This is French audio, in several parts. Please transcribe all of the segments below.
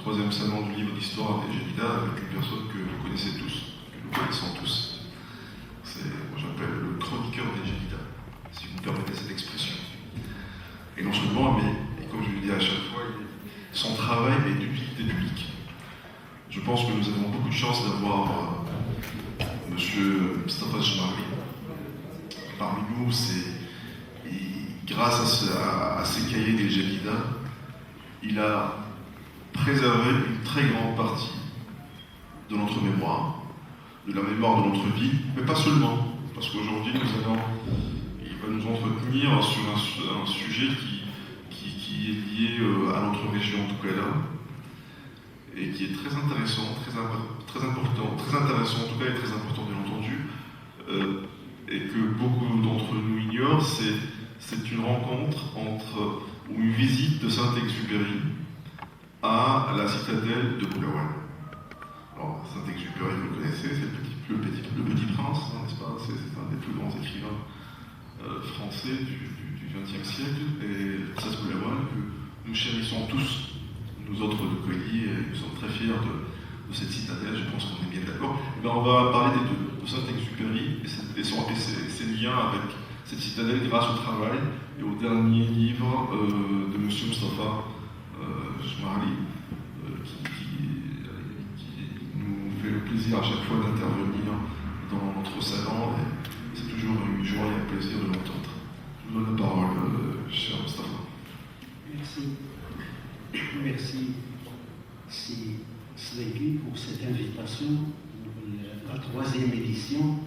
troisième salon du livre d'histoire des Jélida avec une personne que vous connaissez tous, que nous connaissons tous. C'est, moi j'appelle le chroniqueur des Jélida, si vous me permettez cette expression. Et non seulement, mais comme je le dis à chaque fois, son travail est d'utilité publique. Je pense que nous avons beaucoup de chance d'avoir M. Mustafa Jemari parmi nous. Grâce à ces cahiers des Jélida, il a préservé une très grande partie de notre mémoire, de la mémoire de notre vie, mais pas seulement, parce qu'aujourd'hui il va nous entretenir sur un sujet qui est lié à notre région d'Oukaïla et qui est très intéressant, très important, très intéressant en tout cas et très important bien entendu, et que beaucoup d'entre nous ignorent. C'est une rencontre ou une visite de Saint-Exupéry à la citadelle de Boulaouane. Alors, Saint-Exupéry, vous le connaissez, c'est le petit Prince, n'est-ce pas? C'est un des plus grands écrivains français du XXe siècle, et la princesse Boulaouane, que nous chérissons tous, nous autres de Coilly, et nous sommes très fiers de cette citadelle, je pense qu'on est bien d'accord. On va parler de Saint-Exupéry et ses liens avec cette citadelle grâce au travail et au dernier livre de M. Mustafa Jemari, qui nous fait le plaisir à chaque fois d'intervenir dans notre salon, et c'est toujours une joie et un plaisir de l'entendre. Je vous donne la parole, cher Mustafa. Merci. Merci, Slegui, pour cette invitation pour la troisième édition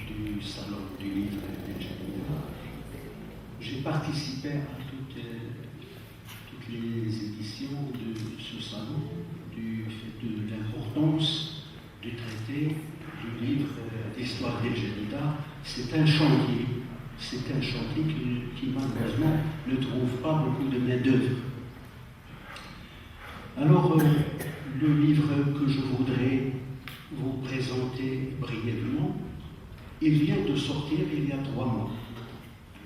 du Salon du Livre de Jélida. J'ai participé à toutes les éditions de ce salon, du fait de l'importance du traité du livre d'histoire des Jélida. C'est un chantier qui malheureusement ne trouve pas beaucoup de main-d'œuvre. Alors, le livre que je voudrais vous présenter brièvement, il vient de sortir il y a 3 mois.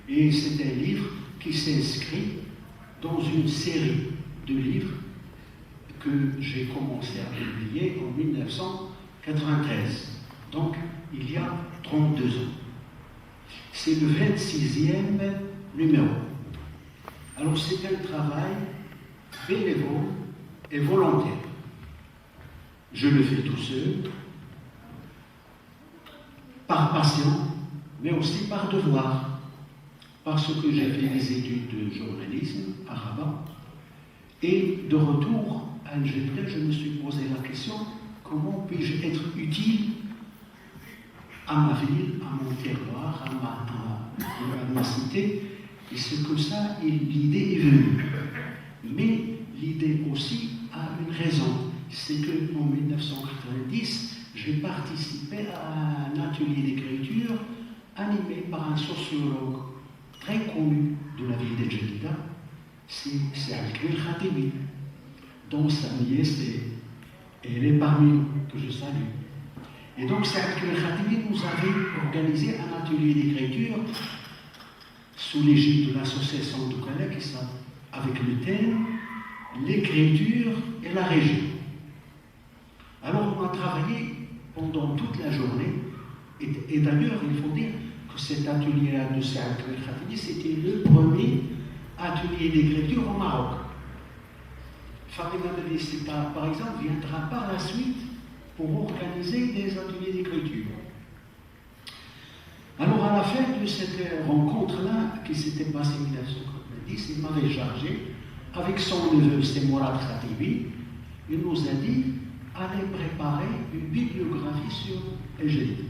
Et c'est un livre qui s'inscrit dans une série de livres que j'ai commencé à publier en 1993. Donc, il y a 32 ans. C'est le 26e numéro. Alors, c'est un travail bénévole et volontaire. Je le fais tout seul, par passion, mais aussi par devoir, parce que j'ai fait des études de journalisme à Rabat, et de retour à Alger, je me suis posé la question, comment puis-je être utile à ma ville, à mon terroir, à ma cité, et c'est que ça, l'idée est venue. Mais l'idée aussi a une raison, c'est qu'en 1990, j'ai participé à un atelier d'écriture animé par un sociologue très connu de la ville de Jélida, c'est Al-Kbir Khatibi, dont sa nièce elle est parmi nous, que je salue. Et donc, Al-Kbir Khatibi nous avait organisé un atelier d'écriture sous l'égide de l'association de Calais, avec le thème l'écriture et la région. Alors, on a travaillé pendant toute la journée, et d'ailleurs, il faut dire que cet atelier-là de Al-Kbir Khatibi, c'était le premier atelier d'écriture au Maroc. Fatima Belisita, par exemple, viendra par la suite pour organiser des ateliers d'écriture. Alors, à la fin de cette rencontre-là, qui s'était passée en 1990, il m'avait chargé, avec son neveu, c'est Mourad Khatibi, il nous a dit, allez préparer une bibliographie sur Jélida.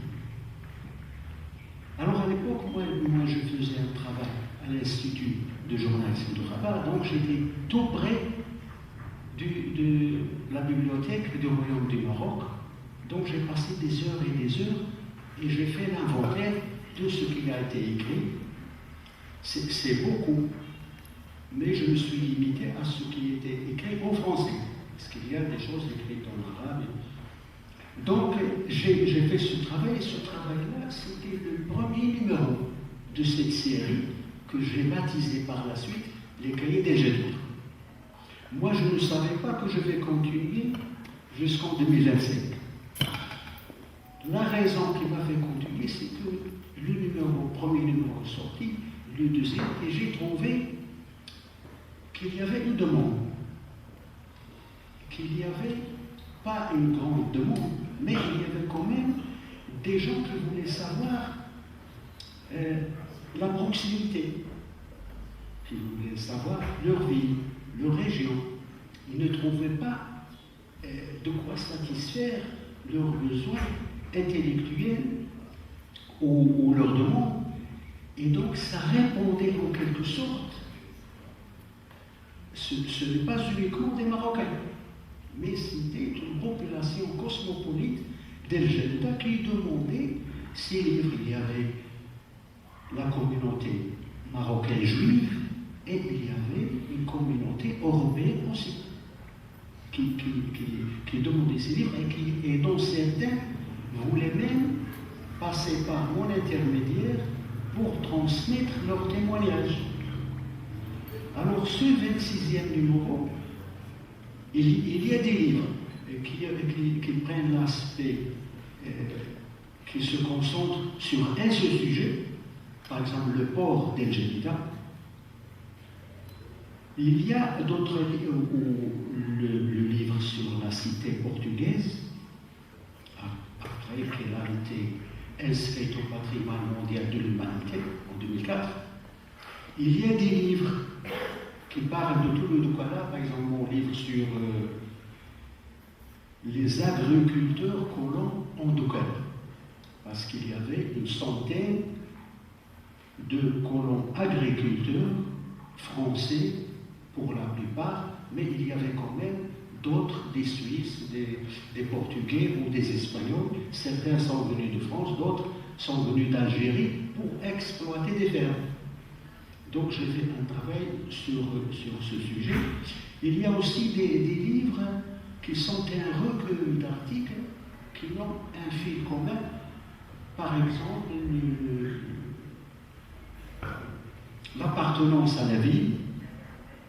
Alors, à l'époque, moi, je faisais un travail à l'Institut de journalisme de Rabat, donc j'étais tout près de la bibliothèque du Royaume du Maroc. Donc, j'ai passé des heures et j'ai fait l'inventaire de ce qui a été écrit. C'est beaucoup, mais je me suis limité à ce qui était écrit en français, parce qu'il y a des choses écrites en arabe. Donc, j'ai fait ce travail, et ce travail-là, c'était le premier numéro de cette série que j'ai baptisé par la suite les cahiers des Jélida. Moi, je ne savais pas que je vais continuer jusqu'en 2025. La raison qui m'a fait continuer, c'est que le premier numéro sorti, le deuxième, et j'ai trouvé qu'il y avait une demande. Qu'il n'y avait pas une grande demande, mais il y avait quand même des gens qui voulaient savoir la proximité, qui voulaient savoir leur vie, leur région. Ils ne trouvaient pas de quoi satisfaire leurs besoins intellectuels ou leurs demandes. Et donc ça répondait en quelque sorte, ce n'est pas uniquement des Marocains, mais c'était une population cosmopolite d'El Jadida qui demandait ces livres. Il y avait la communauté marocaine juive et il y avait une communauté européenne aussi qui demandait ces livres et dont certains voulaient même passer par mon intermédiaire pour transmettre leurs témoignages. Alors ce 26e numéro, il y a des livres qui prennent l'aspect, qui se concentrent sur un seul sujet, par exemple le port d'El Jadida. Il y a d'autres livres, le livre sur la cité portugaise, après qu'elle a été inscrite au patrimoine mondial de l'humanité en 2004. Il y a des livres qui parlent de tout le Douala, par exemple mon livre sur les agriculteurs colons en Douala, parce qu'il y avait une centaine de colons agriculteurs français pour la plupart, mais il y avait quand même d'autres, des Suisses, des Portugais ou des Espagnols. Certains sont venus de France, d'autres sont venus d'Algérie pour exploiter des fermes. Donc j'ai fait un travail sur ce sujet. Il y a aussi des livres qui sont un recueil d'articles qui ont un fil commun. Par exemple, l'appartenance à la ville,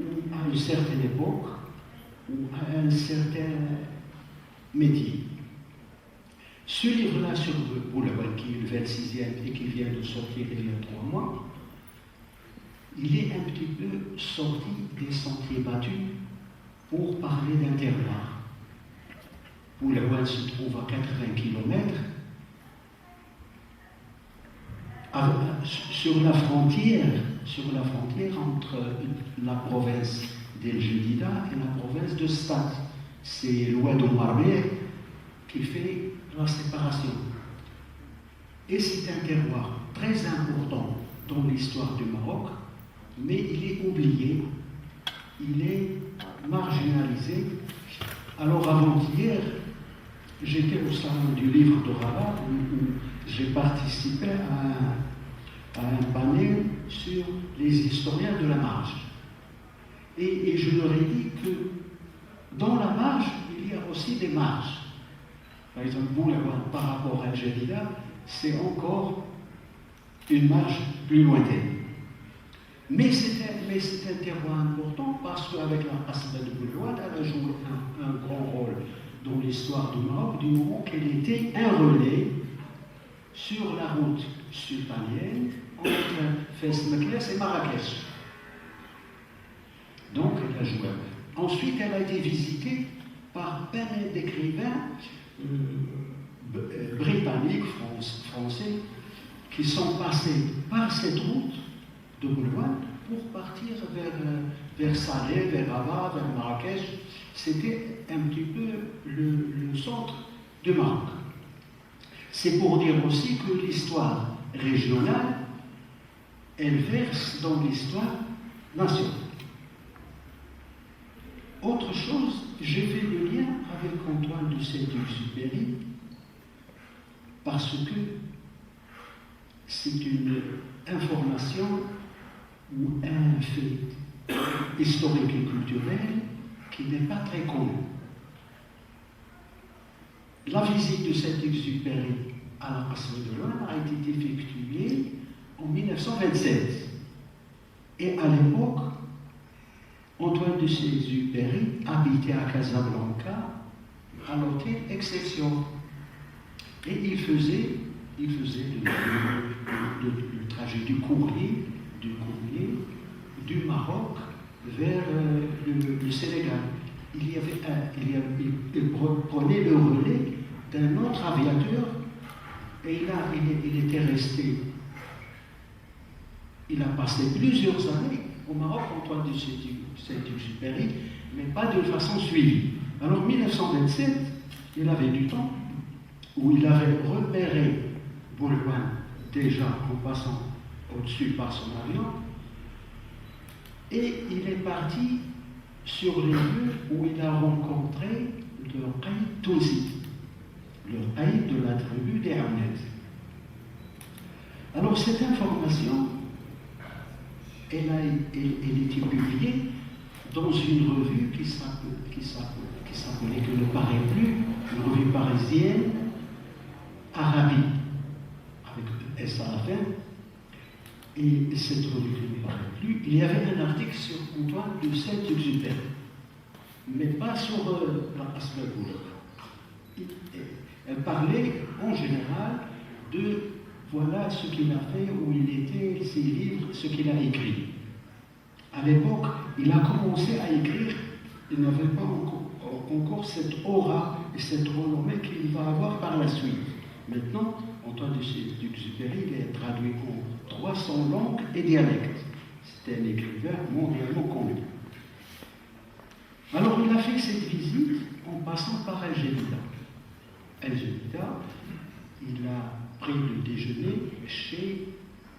ou à une certaine époque, ou à un certain métier. Ce livre-là sur Boulawal, qui est le 26e et qui vient de sortir il y a 3 mois, il est un petit peu sorti des sentiers battus pour parler d'un terroir. Boulawal se trouve à 80 km sur la frontière entre la province d'El Jadida et la province de Stade. C'est l'Oued Marbé qui fait la séparation. Et c'est un terroir très important dans l'histoire du Maroc, mais il est oublié, il est marginalisé. Alors avant-hier, j'étais au salon du livre de Rabat où j'ai participé à un panel sur les historiens de la marge. Et je leur ai dit que dans la marge, il y a aussi des marges. Par exemple, Boulawal, par rapport à El Jadida, c'est encore une marge plus lointaine. Mais c'est un terroir important parce qu'avec la Qasba de Boulawal, elle a joué un grand rôle dans l'histoire du Maroc du moment qu'elle était un relais sur la route sultanienne entre Fès-Meknès et Marrakech. Donc elle a joué. Ensuite, elle a été visitée par plein d'écrivains britanniques, français, qui sont passés par cette route de Boulawal pour partir vers Salé, vers Rabat, vers Marrakech. C'était un petit peu le centre du Maroc. C'est pour dire aussi que l'histoire régionale, elle verse dans l'histoire nationale. Autre chose, j'ai fait le lien avec Antoine de Saint-Exupéry parce que c'est une information ou un fait historique et culturel qui n'est pas très connu. La visite de Saint-Exupéry à la Qasba de Loin a été effectuée en 1927. Et à l'époque, Antoine de Saint-Exupéry habitait à Casablanca, à l'hôtel Exception. Et il faisait le trajet du courrier du Maroc vers le Sénégal. Il prenait le relais d'un autre aviateur et il était resté. Il a passé plusieurs années au Maroc, Antoine de Saint-Exupéry, mais pas de façon suivie. Alors, en 1927, il avait du temps où il avait repéré Bourgoin déjà en passant au-dessus par son avion, et il est parti sur les lieux où il a rencontré le Qaïd Touzi, le Qaïd de la tribu des Hamnets. Alors cette information, elle était publiée dans une revue qui s'appelait, qui ne paraît plus, une revue parisienne, Arabie, avec S à la fin. Et cette revue qui ne paraît plus, il y avait un article sur Antoine de Saint-Exupéry, mais pas sur la Asbel. Elle parlait en général de voilà ce qu'il a fait, où il était, ses livres, ce qu'il a écrit. À l'époque, il a commencé à écrire, il n'avait pas encore cette aura et cette renommée qu'il va avoir par la suite. Maintenant, Antoine de Saint-Exupéry est traduit en 300 langues et dialectes. C'était un écrivain mondialement connu. Alors, il a fait cette visite en passant par Algérie. Il a pris le déjeuner chez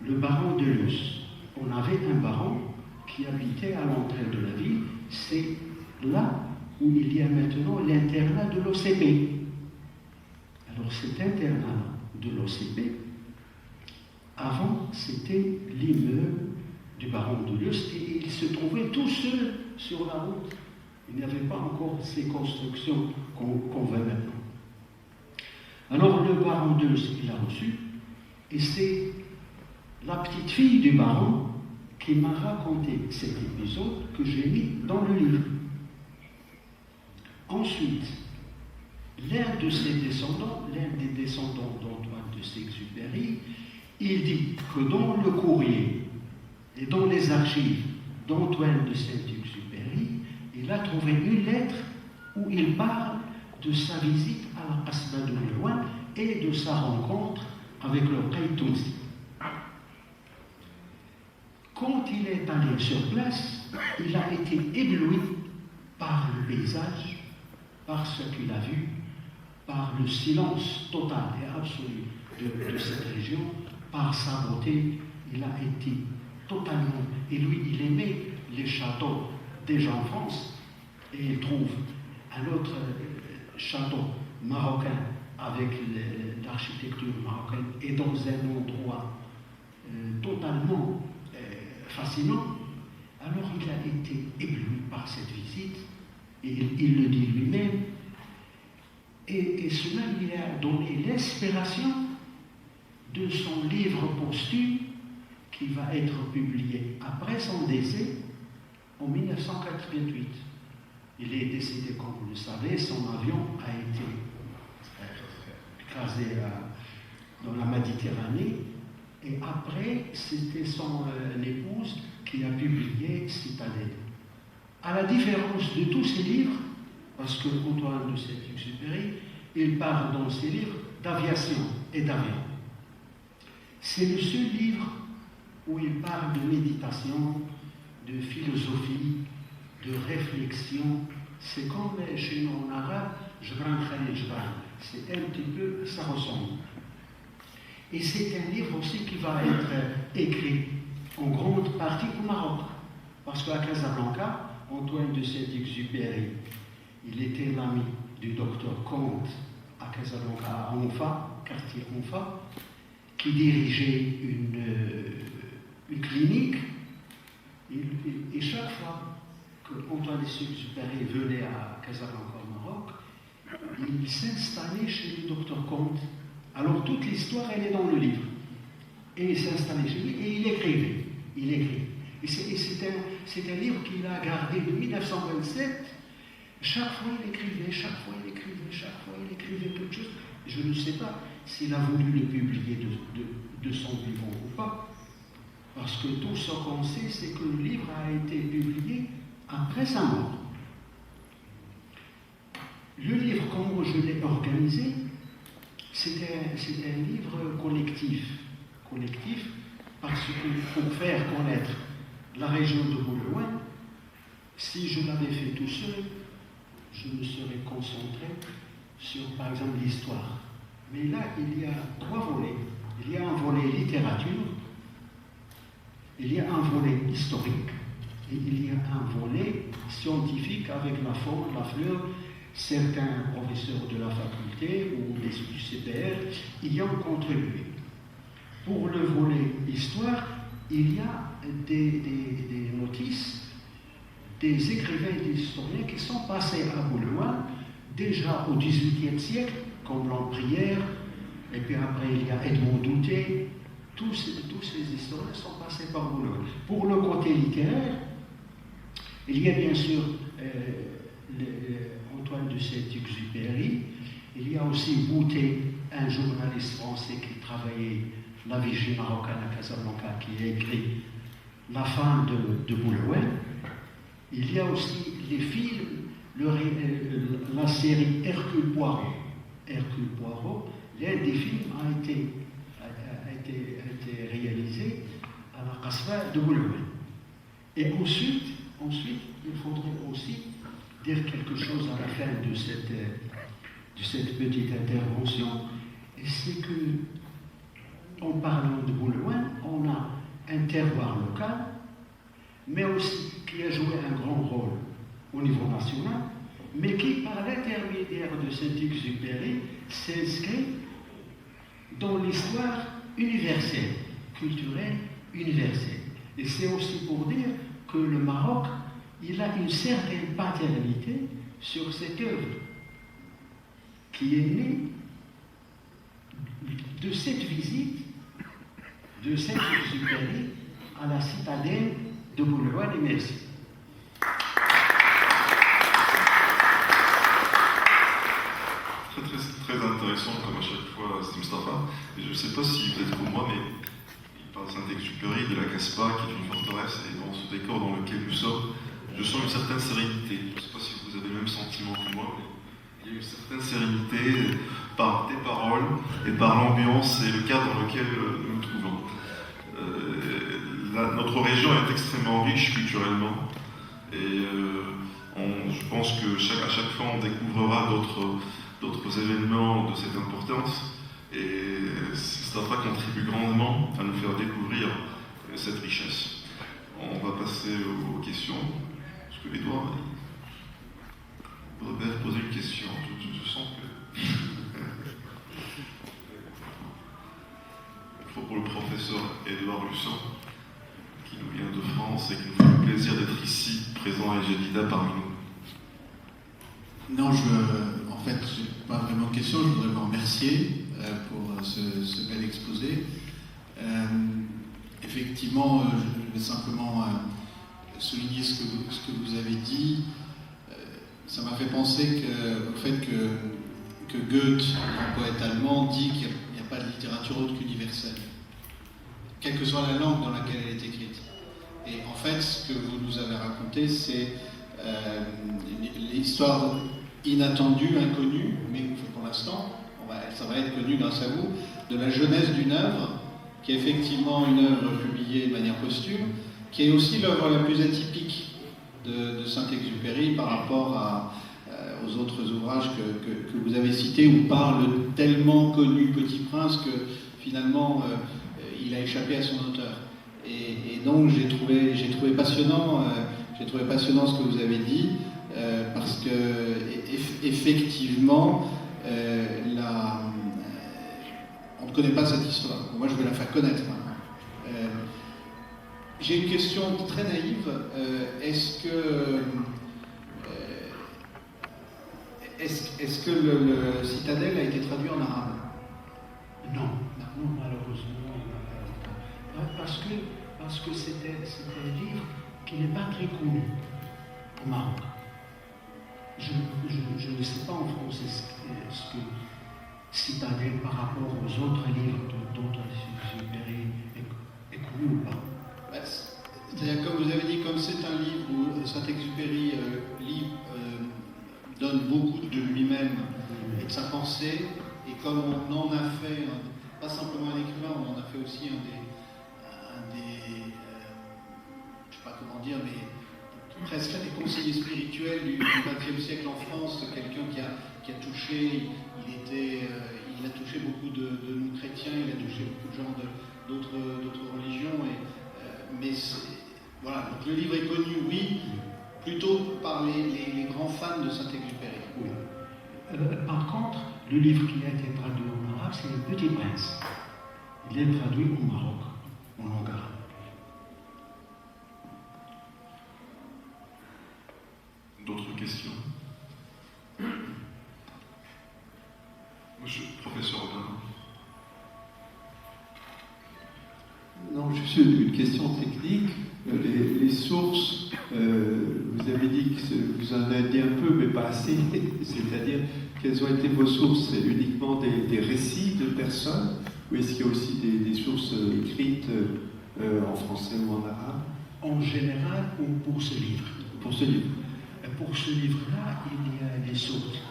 le baron de Luce. On avait un baron qui habitait à l'entrée de la ville. C'est là où il y a maintenant l'internat de l'OCP. Alors cet internat de l'OCP, avant, c'était l'immeuble du baron de Luce et il se trouvait tout seul sur la route. Il n'y avait pas encore ces constructions qu'on voit maintenant. Alors le baron de Luce, il a reçu, et c'est la petite fille du baron qui m'a raconté cet épisode que j'ai mis dans le livre. Ensuite, l'un des descendants d'Antoine de Saint-Exupéry, il dit que dans le courrier et dans les archives d'Antoine de Saint-Exupéry, il a trouvé une lettre où il parle de sa visite à la Asba de Bourgoin et de sa rencontre avec le Qaïd Touzi. Quand il est allé sur place, il a été ébloui par le paysage, par ce qu'il a vu, par le silence total et absolu de cette région, par sa beauté. Il a été totalement... Et lui, il aimait les châteaux déjà en France, et il trouve un autre château marocain avec l'architecture marocaine et dans un endroit totalement fascinant. Alors il a été ébloui par cette visite, et il le dit lui-même, et cela lui a donné l'inspiration de son livre posthume qui va être publié après son décès en 1988. Il est décédé, comme vous le savez, son avion a été écrasé dans la Méditerranée, et après, c'était son épouse qui a publié Citadelle. À la différence de tous ses livres, parce que Antoine de Saint-Exupéry, il parle dans ses livres d'aviation et d'avion. C'est le seul livre où il parle de méditation, de philosophie, de réflexion. C'est comme chez nous en arabe, c'est un petit peu, ça ressemble. Et c'est un livre aussi qui va être écrit en grande partie au Maroc. Parce qu'à Casablanca, Antoine de Saint-Exupéry, il était l'ami du docteur Comte à Casablanca, à Anfa, quartier Anfa, qui dirigeait une clinique. Et chaque fois que Antoine de Saint-Exupéry venait à Casablanca au Maroc, il s'installait chez le docteur Comte. Alors toute l'histoire, elle est dans le livre. Et il s'installait chez lui et il écrivait. Il écrit. Et c'est c'est un livre qu'il a gardé de 1927. Chaque fois, il écrivait, chaque fois, il écrivait, chaque fois, il écrivait quelque chose. Je ne sais pas s'il a voulu le publier de son vivant ou pas. Parce que tout ce qu'on sait, c'est que le livre a été publié après sa mort. Le livre, comme je l'ai organisé, c'est un livre collectif. Collectif parce que pour faire connaître la région de Boulouin, si je l'avais fait tout seul, je me serais concentré sur, par exemple, l'histoire. Mais là, il y a 3 volets. Il y a un volet littérature, il y a un volet historique, et il y a un volet scientifique avec la faune, la fleur. Certains professeurs de la faculté ou du CPR y ont contribué. Pour le volet histoire, il y a des notices des écrivains et des historiens qui sont passés à Boulouin déjà au XVIIIe siècle, comme Lamprière, et puis après il y a Edmond Doutet. Tous ces historiens sont passés par Boulouin. Pour le côté littéraire, il y a bien sûr Antoine de Saint-Exupéry, il y a aussi Boutet, un journaliste français qui travaillait la Vigie marocaine à Casablanca, qui a écrit La fin de Boulouin. Il y a aussi les films, la série Hercule Poirot. Hercule Poirot, l'un des films a été réalisé à la Casbah de Boulouin. Et ensuite, il faudrait aussi dire quelque chose à la fin de cette petite intervention. Et c'est que, en parlant de Boulouin, on a un terroir local, mais aussi qui a joué un grand rôle au niveau national, mais qui, par l'intermédiaire de Saint-Exupéry, s'inscrit dans l'histoire universelle, culturelle universelle. Et c'est aussi pour dire que le Maroc, il a une certaine paternité sur cette œuvre qui est née de cette visite de Saint-Exupéry à la citadelle de Boulouin. Et merci. Très intéressant, comme à chaque fois, c'est Mustapha. Et je ne sais pas si vous êtes comme moi, mais il parle de Saint-Exupéry, de la Casbah, qui est une forteresse, et dans ce décor dans lequel nous sommes, je sens une certaine sérénité. Je ne sais pas si vous avez le même sentiment que moi, mais il y a une certaine sérénité par des paroles et par l'ambiance et le cadre dans lequel nous nous trouvons. Notre région est extrêmement riche culturellement, et je pense que à chaque fois on découvrira d'autres événements de cette importance, et Stafa contribue grandement à nous faire découvrir cette richesse. On va passer aux questions. Est-ce que les doigts... Robert poser une question. Je sens que... pour le professeur Édouard Lussan, qui nous vient de France et qui nous fait le plaisir d'être ici, présent à Jadida parmi nous. Non, en fait, je n'ai pas vraiment de question. Je voudrais vous remercier pour ce bel exposé. Effectivement, je vais simplement souligner ce que vous avez dit. Ça m'a fait penser au fait que Goethe, un poète allemand, dit qu'il n'y a pas de littérature autre qu'universelle, quelle que soit la langue dans laquelle elle est écrite. Et en fait, ce que vous nous avez raconté, c'est l'histoire inattendue, inconnue, mais pour l'instant, ça va être connu grâce à vous, de la jeunesse d'une œuvre, qui est effectivement une œuvre publiée de manière posthume, qui est aussi l'œuvre la plus atypique de Saint-Exupéry par rapport aux autres ouvrages que vous avez cités, où parle le tellement connu Petit Prince que finalement il a échappé à son auteur. Et donc j'ai trouvé passionnant ce que vous avez dit, parce que effectivement on ne connaît pas cette histoire. Moi je vais la faire connaître. J'ai une question très naïve. Est-ce que le Citadelle a été traduit en arabe? Non, malheureusement. Parce que c'est un livre qui n'est pas très connu au Maroc. Je ne sais pas en français ce que Citadelle par rapport aux autres livres d'Antoine de Saint-Exupéry est connu ou pas. C'est-à-dire, comme vous avez dit, comme c'est un livre où Saint-Exupéry donne beaucoup de lui-même et de sa pensée, et comme on en a fait, pas simplement un écrivain, on en a fait aussi un des je ne sais pas comment dire, mais presque un des conseillers spirituels du XXe siècle en France, quelqu'un qui a touché, il a touché beaucoup de nous chrétiens, il a touché beaucoup de gens d'autres religions, mais voilà, donc le livre est connu, oui, plutôt par les grands fans de Saint-Exupéry. Oui. Par contre, le livre qui a été traduit en arabe, c'est Le Petit Prince. Il est traduit au Maroc, en langue arabe. D'autres questions? Monsieur le professeur Robin. Non, juste une question technique. Les sources, vous avez dit que vous en avez dit un peu, mais pas assez. C'est-à-dire, quelles ont été vos sources? C'est uniquement des récits de personnes, ou est-ce qu'il y a aussi des sources écrites en français ou en arabe? En général, ou pour ce livre? Pour ce livre. Pour ce livre-là, il y a des sources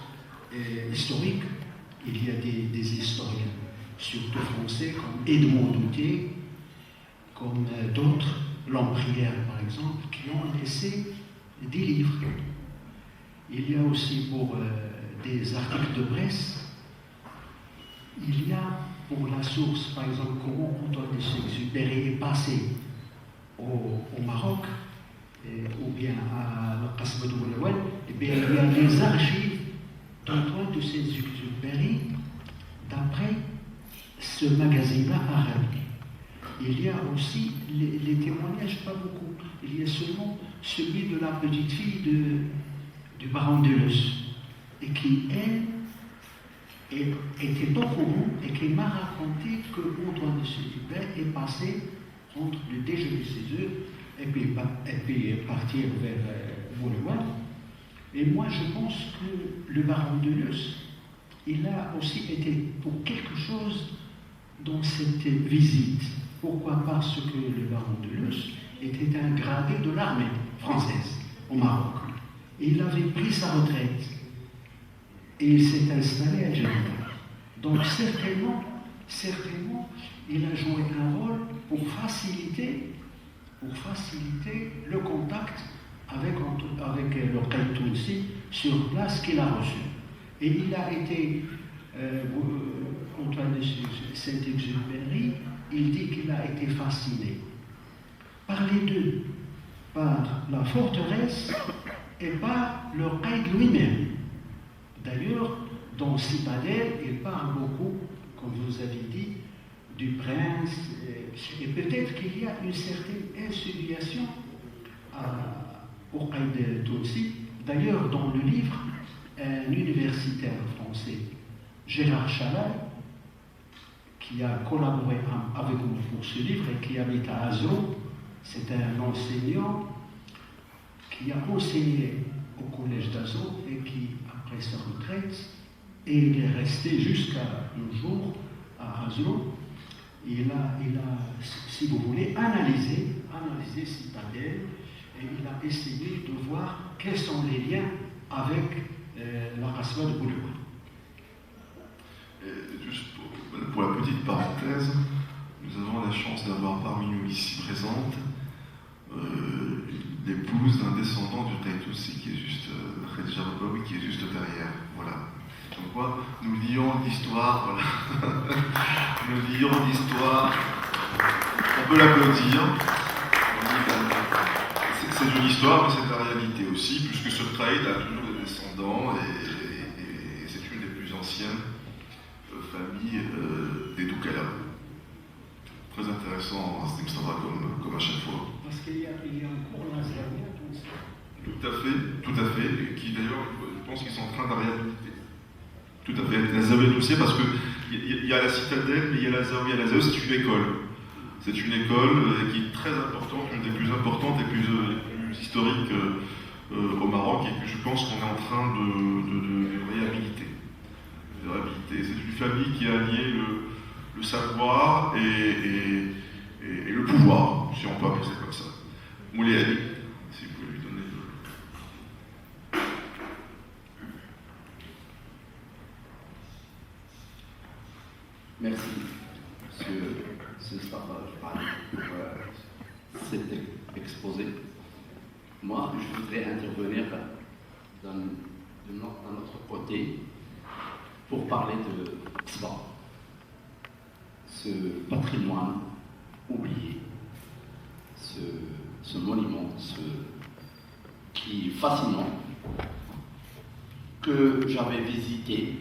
historiques, il y a des historiens, surtout français, comme Edmond Douté, comme d'autres, Lamprière par exemple, qui ont laissé des livres. Il y a aussi pour des articles de presse, il y a pour la source, par exemple, comment Antoine de Saint-Exupéry est passé au Maroc, ou bien à la Qasba de Boulaouane, eh bien, il y a les archives d'Antoine de Saint-Exupéry d'après ce magazine-là arabe. Il y a aussi les témoignages, pas beaucoup. Il y a seulement celui de la petite fille du baron de Leusse, et qui, elle, était au courant et qui m'a raconté que Antoine de Saint-Exupéry est passé entre le déjeuner chez eux et puis partir vers Boulaouane. Et moi, je pense que le baron de Leusse, il a aussi été pour quelque chose dans cette visite. Pourquoi? Parce que le baron de Leusse était un gradé de l'armée française au Maroc. Et il avait pris sa retraite. Et il s'est installé à Jeddah. Donc certainement, il a joué un rôle pour faciliter le contact avec le Qaïd Tounsi sur place qu'il a reçu. Et il a été, Antoine de Saint-Exupéry, il dit qu'il a été fasciné par les deux, par la forteresse et par le Qaïd lui-même. D'ailleurs, dans Citadelle, il parle beaucoup, comme vous avez dit, du prince, et peut-être qu'il y a une certaine insinuation au Qaïd Tounsi. D'ailleurs, dans le livre, un universitaire français, Gérard Chalal, qui a collaboré avec nous pour ce livre et qui habite à Azov, c'est un enseignant qui a enseigné au collège d'Azov et qui, après sa retraite, et il est resté jusqu'à nos jours à Azov. Il a, si vous voulez, analysé Citadelle, et il a essayé de voir quels sont les liens avec la Qasba de Boulaouane. Juste pour la petite parenthèse, nous avons la chance d'avoir parmi nous ici présente l'épouse d'un descendant du Qaïd Tounsi qui est juste, Khadija Rabaoui, qui est juste derrière. Voilà. Donc quoi, nous lions l'histoire, voilà. Nous lions l'histoire. On peut l'applaudir. C'est une histoire, mais c'est la réalité aussi, puisque ce Qaïd a toujours des descendants et c'est une des plus anciennes familles des Doukala. Très intéressant, cette histoire comme à chaque fois. Parce qu'il y a encore l'Azawia Tounsi. Tout à fait, qui d'ailleurs, je pense qu'ils sont en train d'arriver. Tout à fait, la Zawiya Tounsi, parce qu'il y a la citadelle, mais il y a la Zawiya. La Zawiya, c'est une école. C'est une école qui est très importante, une des plus importantes et plus plus historiques au Maroc et que je pense qu'on est en train de réhabiliter. C'est une famille qui a allié le savoir et le pouvoir, si on peut appeler ça comme ça. Moulay Ali, si vous pouvez lui donner Merci, Monsieur Mustafa Jebali, pour cet exposé. Moi, je voudrais intervenir d'un autre côté pour parler de Ksba, ce patrimoine oublié, ce monument qui est fascinant, que j'avais visité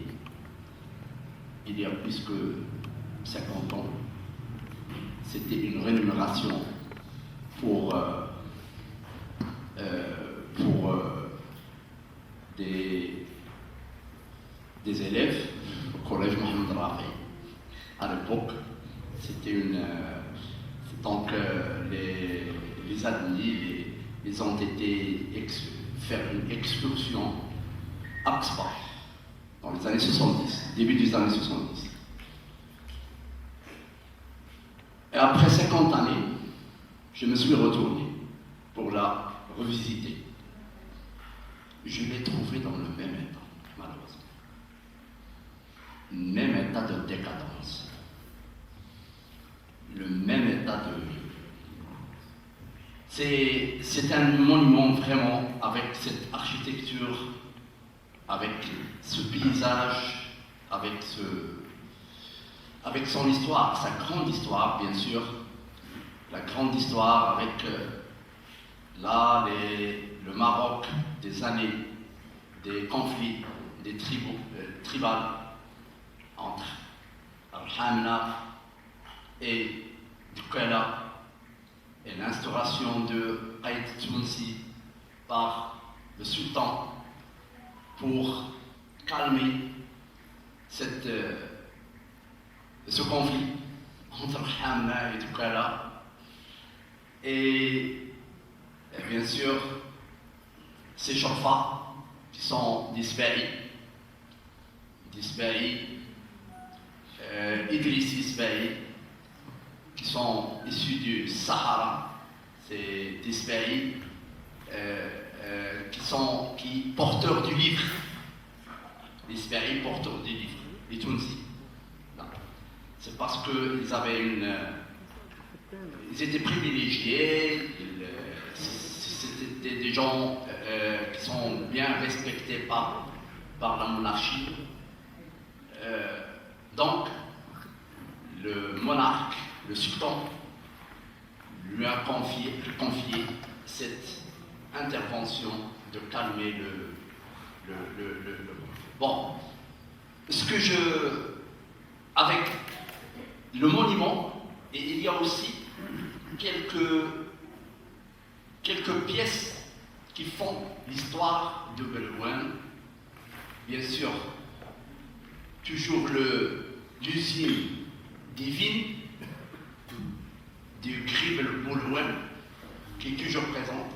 il y a plus que 50 ans. C'était une rémunération pour des élèves au collège Mohamed Rafi. À l'époque, c'était donc les admis, ils ont été faire une excursion à Ksba dans les années 70, début des années 70. Et après 50 années, je me suis retourné pour la revisiter. Je l'ai trouvée dans le même état, malheureusement. Même état de décadence. Le même état de... C'est un monument vraiment avec cette architecture, avec ce paysage, avec son histoire, sa grande histoire bien sûr, la grande histoire avec le Maroc des années, des conflits, des tribales entre Al-Hamna et Dukala et l'instauration de Aïd Tounsi par le sultan pour calmer ce conflit entre Hamna et Dukala et bien sûr ces chauffats qui sont disparus, Idriss disparu, qui sont issus du Sahara, c'est disparus, qui porteurs du livre, disparus porteurs du livre, les Tunisiens. C'est parce qu'ils avaient ils étaient privilégiés, c'était des gens qui sont bien respectés par la monarchie. Donc, le monarque, le sultan, lui a confié cette intervention de calmer Bon, avec le monument, et il y a aussi quelques pièces qui font l'histoire de Belouane. Bien sûr, toujours l'usine divine du Gribel Belouane qui est toujours présente.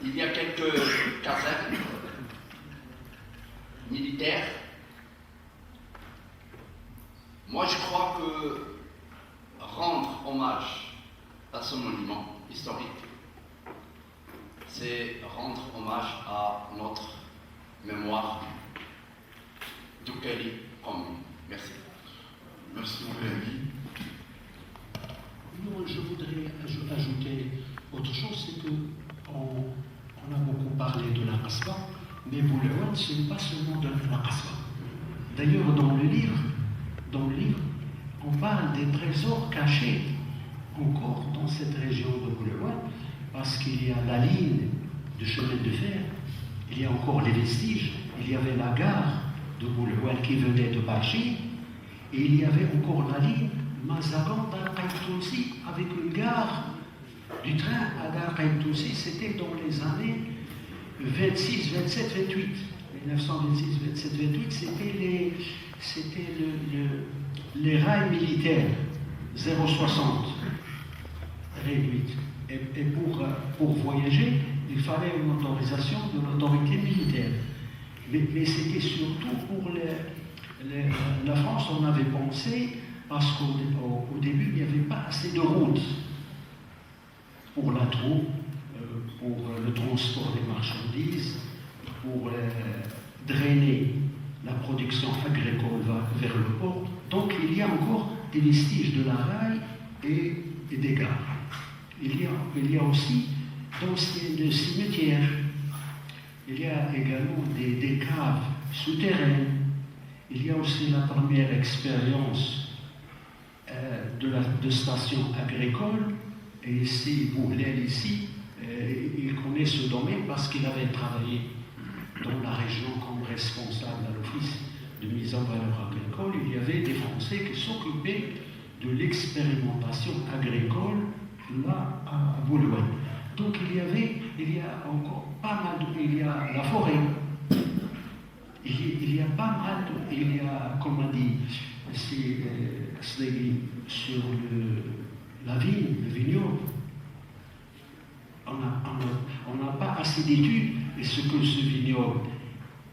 Il y a quelques casernes militaires. Moi, je crois que rendre hommage à ce monument historique, c'est rendre hommage à notre mémoire d'Oukali commune. Merci. Merci, mon ami. Non, je voudrais ajouter autre chose, c'est qu'on a beaucoup parlé de la Kasbah, mais Belouane, ce n'est pas seulement de la Kasbah. D'ailleurs, dans le livre, on parle des trésors cachés encore dans cette région de Belouane, parce qu'il y a la ligne de chemin de fer, il y a encore les vestiges, il y avait la gare de Belouane qui venait de Bachi, et il y avait encore la ligne Mazagan-Dar-Qaïd-Tounsi avec une gare du train à Dar-Qaïd-Tounsi. C'était dans les années 26, 27, 28. 1926, 27, 28, c'était les rails militaires 060 réduites. Et pour voyager, il fallait une autorisation de l'autorité militaire. Mais c'était surtout pour la France, on avait pensé, parce qu'au début, il n'y avait pas assez de routes pour la troupe, pour le transport des marchandises, pour drainer la production agricole vers le port. Donc il y a encore des vestiges de la rail et des gares. Il y a aussi d'anciens cimetières. Il y a également des caves souterraines. Il y a aussi la première expérience de station agricole. Et ici, Bouhlel, ici, il connaît ce domaine parce qu'il avait travaillé dans la région comme responsable à l'office de mise en valeur agricole. Il y avait des Français qui s'occupaient de l'expérimentation agricole là à Boulouane. Donc il y a encore pas mal il y a la forêt. Il y a pas mal il y a, comme on dit, sur la vigne, le vignoble. On n'a pas assez d'études. Est-ce que ce vignoble,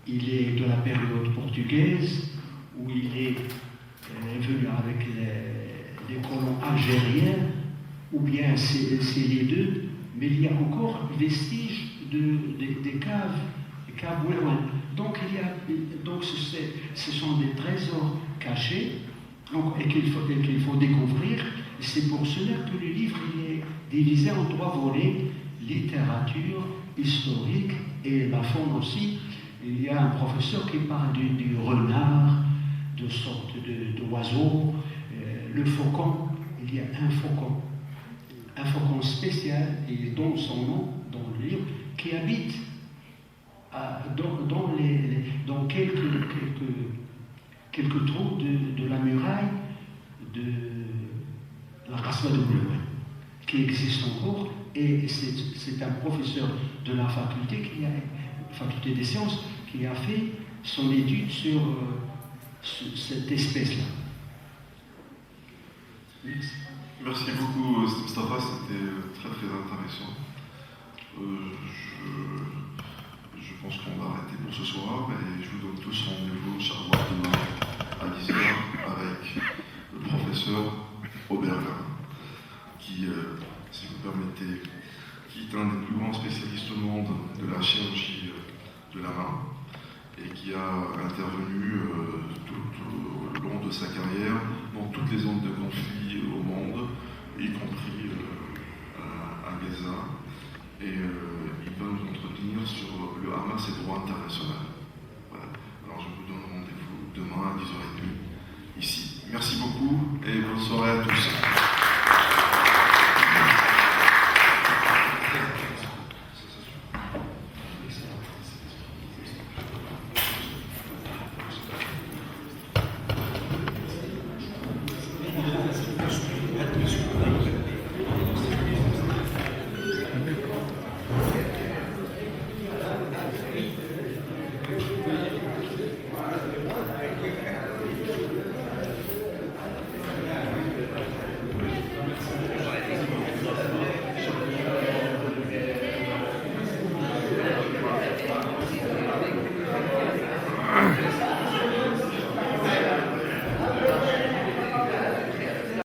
il est de la période portugaise, ou il est venu avec les colons algériens, ou bien c'est les deux, mais il y a encore vestiges des caves Ouéouane. Donc ce sont des trésors cachés et qu'il faut découvrir. C'est pour cela que le livre il est divisé en 3 volets: littérature, historique et la faune aussi. Il y a un professeur qui parle du renard, de sorte d'oiseau, le faucon. Il y a un faucon spécial, et dont son nom dans le livre, qui habite dans quelques trous de la muraille de la Rasma de Boulouane, qui existe encore, et c'est un professeur de la faculté des sciences qui a fait son étude sur cette espèce-là. Merci. Merci beaucoup, Mustafa, c'était très très intéressant. Je pense qu'on va arrêter pour ce soir, et je vous donne tous rendez-vous, Inch'Allah, demain à 10h avec le professeur Oberlin, qui, si vous permettez, qui est un des plus grands spécialistes au monde de la chirurgie de la main, et qui a intervenu tout au long de sa carrière dans toutes les zones de conflit au monde, y compris à Gaza. Et il va nous entretenir sur le Hamas et le droit international. Voilà. Alors je vous donne rendez-vous demain à 10h30 ici. Merci beaucoup et bonne soirée à tous.